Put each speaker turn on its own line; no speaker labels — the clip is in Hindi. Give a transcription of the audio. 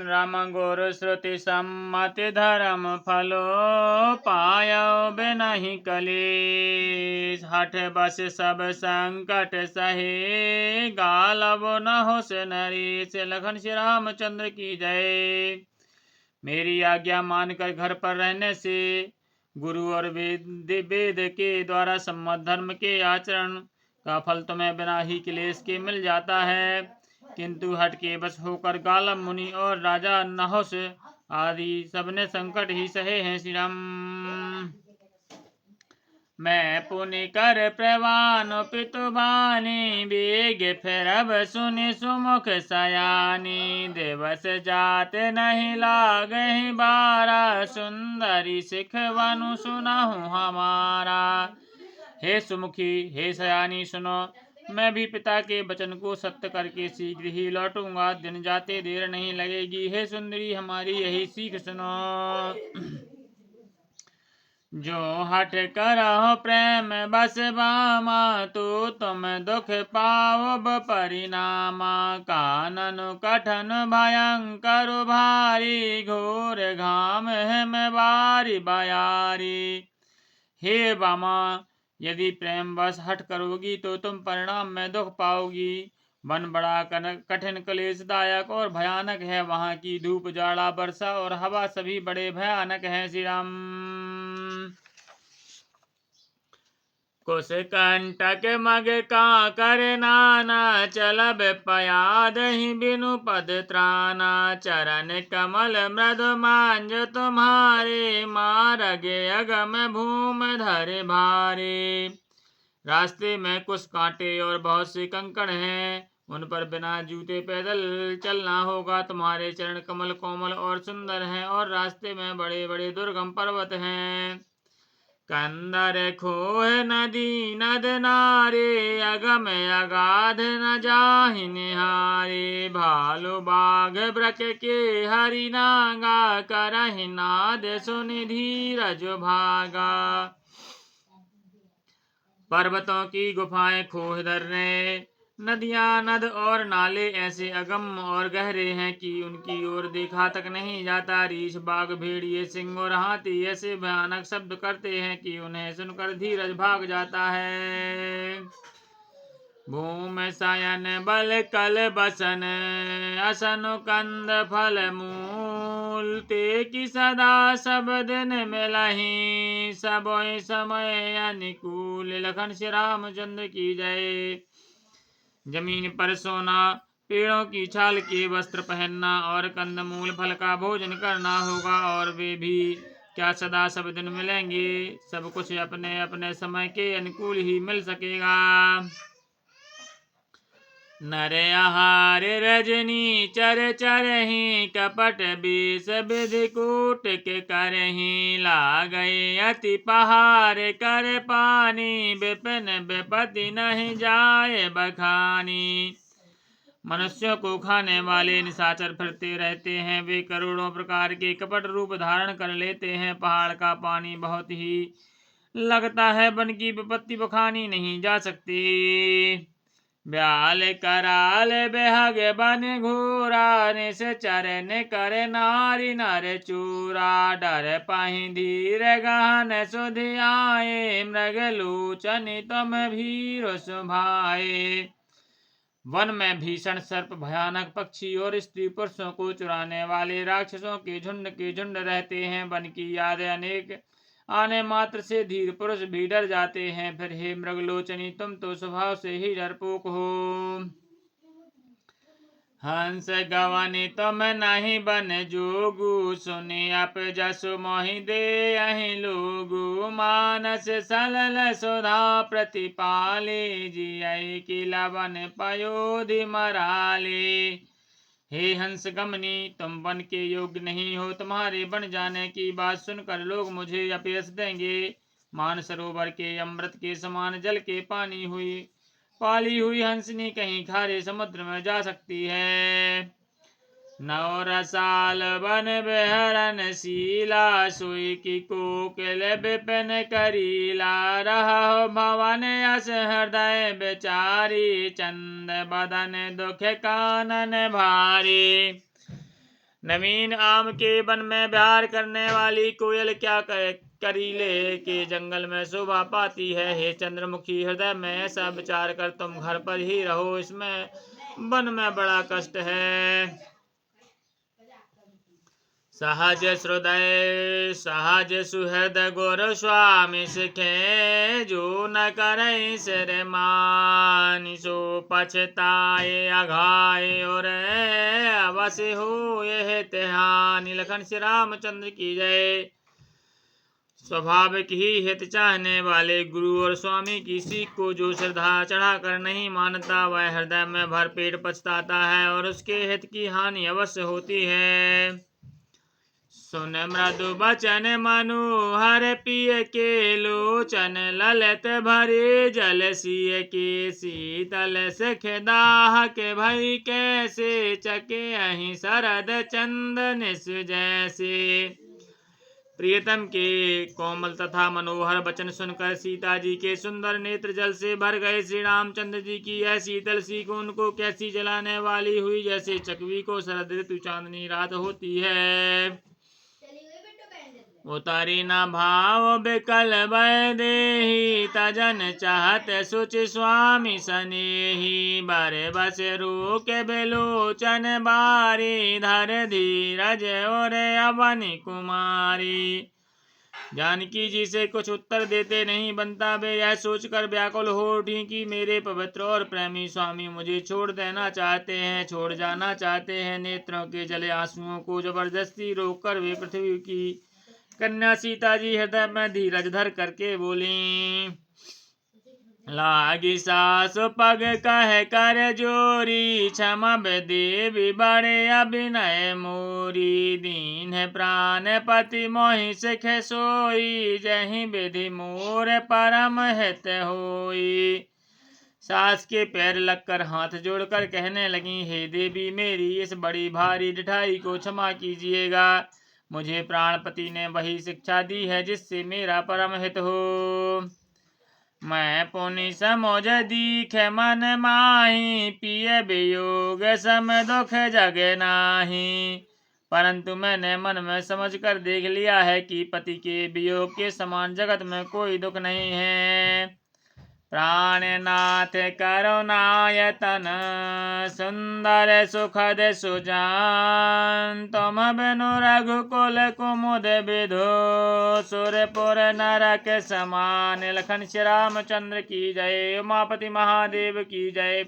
राम गुरु श्रुति सम्मति धर्म फलो पायो बिनहि कलेश। हठ बस सब संकट सहे गालब न होस नरेश। लखन श्री रामचंद्र की जय। मेरी आज्ञा मानकर घर पर रहने से गुरु और वेद के द्वारा सम्मत धर्म के आचरण का फल तुम्हें बिना ही क्लेश के मिल जाता है, किंतु हट के बस होकर गालव मुनि और राजा नहुस आदि सबने संकट ही सहे हैं। श्री राम। मैं पुनि कर प्रवान पितु बानी बेग फिरब सुनि सुमुख सयानी। दिवस जात नहीं लागहि बारा सुंदरी सिख वनु सुनहु हमारा। हे सुमुखी हे सयानी सुनो, मैं भी पिता के वचन को सत्य करके शीघ्र ही लौटूंगा, दिन जाते देर नहीं लगेगी। हे सुंदरी हमारी यही सीख सुनो। जो हट करहो प्रेम बस बामा तो तुम दुख पाओ परिणामा। कानन कठन भयंकर भारी घोर घाम हिम बारी बयारी। हे बामा, यदि प्रेम बस हट करोगी तो तुम परिणाम में दुख पाओगी। वन बड़ा कठिन क्लेशदायक और भयानक है, वहां की धूप जाड़ा वर्षा और हवा सभी बड़े भयानक हैं। श्री राम। कुश कंटक मग का कर नाना चलब पयाद ही बिनु पद त्राना। चरण कमल मृदु मांज तुम्हारे मारगे अगम भूम धरे भारे। रास्ते में कुछ कांटे और बहुत से कंकड़ हैं, उन पर बिना जूते पैदल चलना होगा। तुम्हारे चरण कमल कोमल और सुंदर हैं और रास्ते में बड़े बड़े दुर्गम पर्वत हैं। कंदर खोह नदी नद नारे अगम अगाध न जाहि निहारे। भालु बाघ ब्रक के हरि नागा करहि नाद सुनि धीरज भागा। पर्वतों की गुफाएं खोह दर्रे, नदियां नद और नाले ऐसे अगम और गहरे हैं कि उनकी ओर देखा तक नहीं जाता। रीछ बाघ भेड़िए सिंह और हाथी ऐसे भयानक शब्द करते हैं कि उन्हें सुनकर धीरज भाग जाता है। भूम शयन बल कल बसन असन कंद फल मूल। ते की सदा सब दिन मिलहि सबों समय अनुकूल। लखन श्री रामचंद्र की जय। जमीन पर सोना, पेड़ों की छाल के वस्त्र पहनना और कंदमूल फल का भोजन करना होगा, और वे भी क्या सदा सब दिन मिलेंगे। सब कुछ अपने अपने समय के अनुकूल ही मिल सकेगा। नर आहार रजनी चर चरहि कपट बीस विधि कूट के करहि। लागई अति पहार कर पानी विपिन विपत्ति नहीं जाए बखानी। मनुष्यों को खाने वाले निशाचर फिरते रहते हैं, वे करोड़ों प्रकार के कपट रूप धारण कर लेते हैं। पहाड़ का पानी बहुत ही लगता है, वन की विपत्ति बखानी नहीं जा सकती। ब्याल कराल बेहग बन घूरा निश्चर कर नारी नर चूरा। डर पाहि धीर गहन सुधि आए मृग लोचन तुम भीर सुभाए। वन में भीषण सर्प, भयानक पक्षी और स्त्री पुरुषों को चुराने वाले राक्षसों के झुंड रहते हैं। वन की याद अनेक आने मात्र से धीर पुरुष भी डर जाते हैं। फिर हे मृगलोचनी, तुम तो स्वभाव से ही डरपोक हो। हंस गवनी तुम नहीं बन जोगु सुनि अप जसु मोहि दे अहि लोगु। मानस सलल सुधा प्रतिपाले जियहि की लवन पयोधि मराले। हे हंस गमनी, तुम वन के योग्य नहीं हो। तुम्हारे बन जाने की बात सुनकर लोग मुझे अपयश देंगे। मान सरोवर के अमृत के समान जल के पाली हुई हंसनी कहीं खारे समुद्र में जा सकती है। नौ रसाल बन बेहरन शीला सोई की कोकिल विपिन करीला। रहो भवन यस हृदय बेचारी चंद बदन दुख कानन भारी। नवीन आम के वन में विहार करने वाली कोयल क्या करीले के जंगल में शोभा पाती है। हे चंद्रमुखी, हृदय में ऐसा विचार कर तुम घर पर ही रहो, इसमें वन में बड़ा कष्ट है। सहज हृदय सहज सुहृद गुरु स्वामी सिखे, जो न करे सिर मान सो पछताए अघाए और अवश्य हो यह तिहानी। लखन श्री रामचंद्र की जय। स्वाभाविक ही हित चाहने वाले गुरु और स्वामी की सीख को जो श्रद्धा चढ़ाकर नहीं मानता, वह हृदय में भर पेट पछताता है और उसके हित की हानि अवश्य होती है। सुन मृदु बचन मनोहर पिय के लोचन, ललित भरे जल सिय के शीतल सख दाह के भई कैसे चके अहि शरद चंदन जैसे। प्रियतम के कोमल तथा मनोहर वचन सुनकर सीता जी के सुंदर नेत्र जल से भर गए। श्री रामचंद्र जी की यह शीतल सी उनको कैसी जलाने वाली हुई, जैसे चकवी को शरद ऋतु चांदनी रात होती है। उतारी न भाव बिकल भय देहि, तजन चाहत सुच स्वामी सनेही। बर बस रोक बिलोचन बारी, धर धीरज और अवनि कुमारी। जानकी जी से कुछ उत्तर देते नहीं बनता। वे यह सोचकर व्याकुल हो उठी कि मेरे पवित्र और प्रेमी स्वामी मुझे छोड़ देना चाहते हैं, छोड़ जाना चाहते हैं। नेत्रों के जले आंसुओं को जबरदस्ती रोककर वे पृथ्वी की कन्या सीता जी हृदय में धीरज धर करके बोली। लागी सास पग कह कर जोरी, क्षमा देवी बड़े अभिनय मोरी। दीन प्राण पति मोहि सिख सोई, जहि विधि मोर परम हित होई। सास के पैर लगकर हाथ जोड़कर कहने लगी, हे देवी, मेरी इस बड़ी भारी ढिठाई को क्षमा कीजिएगा। मुझे प्राणपति ने वही शिक्षा दी है जिससे मेरा परम हित हो। मैं पुनि समझ दीख मन माही, पिय वियोग सम दुख जग नाही। परंतु मैंने मन में समझ कर देख लिया है कि पति के वियोग के समान जगत में कोई दुख नहीं है। प्राणनाथ करुणायतन, सुंदर सुखद सुजान। तुम बिनु रघुकुल कुमुद विधो, सुरपुर नरक समान। लखन श्री रामचंद्र की जय। उमापति महादेव की जय।